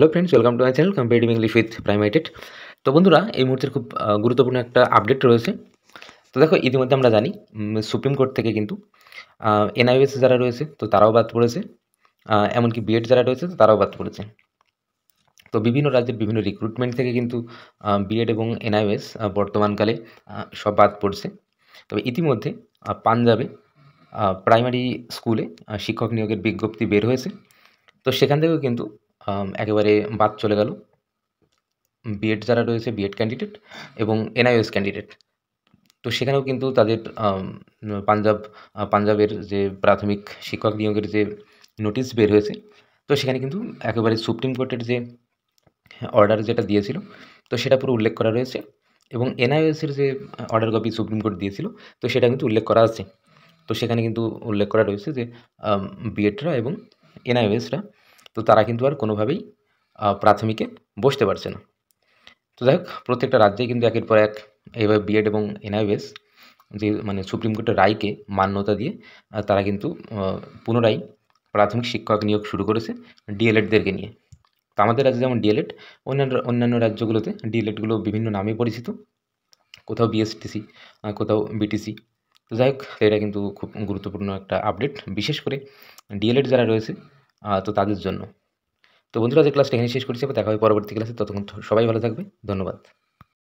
Hello friends, welcome to my channel competitive English with প্রাইমাইটেড। তো বন্ধুরা, এই মুহূর্তের খুব গুরুত্বপূর্ণ একটা আপডেট রয়েছে। তো দেখো, ইতিমধ্যে আমরা জানি সুপ্রিম কোর্ট থেকে কিন্তু এনআইওএস যারা রয়েছে তো তারাও বাদ পড়েছে, এমনকি বিএড যারা রয়েছে তো তারাও বাদ পড়েছে। তো বিভিন্ন রাজ্যের বিভিন্ন রিক্রুটমেন্ট থেকে কিন্তু বিএড এবং এনআইওএস বর্তমানকালে সব বাদ পড়ছে। তবে ইতিমধ্যে পাঞ্জাবে প্রাইমারি স্কুলে শিক্ষক নিয়োগের বিজ্ঞপ্তি বের হয়েছে। তো সেখান থেকেও কিন্তু একেবারে বাদ চলে গেল বিএড যারা রয়েছে, বিএড ক্যান্ডিডেট এবং এনআইওএস ক্যান্ডিডেট। তো সেখানেও কিন্তু তাদের পাঞ্জাবের যে প্রাথমিক শিক্ষক নিয়োগের যে নোটিশ বের হয়েছে, তো সেখানে কিন্তু একেবারে সুপ্রিম কোর্টের যে অর্ডার যেটা দিয়েছিল, তো সেটা পুরো উল্লেখ করা রয়েছে এবং এনআইওএসের যে অর্ডার কপি সুপ্রিম কোর্ট দিয়েছিল, তো সেটা কিন্তু উল্লেখ করা আছে। তো সেখানে কিন্তু উল্লেখ করা রয়েছে যে বিএডরা এবং এনআইওএসরা তো তারা কিন্তু আর কোনোভাবেই প্রাথমিকে বসতে পারছে না। তো যাই হোক, প্রত্যেকটা রাজ্যেই কিন্তু একের পর এক এইভাবে বিএড এবং এনআইওএস যে সুপ্রিম কোর্টের রায়কে মান্যতা দিয়ে তারা কিন্তু পুনরায় প্রাথমিক শিক্ষক নিয়োগ শুরু করেছে ডিএলএডদেরকে নিয়ে। তো আমাদের রাজ্যে যেমন ডিএলএড, অন্যান্য রাজ্যগুলোতে ডিএলএডগুলো বিভিন্ন নামে পরিচিত, কোথাও বিএসটিসি, কোথাও বিটিসি। তো যাই হোক, এটা কিন্তু খুব গুরুত্বপূর্ণ একটা আপডেট, বিশেষ করে ডিএলএড যারা রয়েছে তো তাদের জন্য। তো বন্ধুরা, যে ক্লাসটা এখানে শেষ করছি, আবার দেখা হবে পরবর্তী ক্লাসে। ততক্ষণ সবাই ভালো থাকবে, ধন্যবাদ।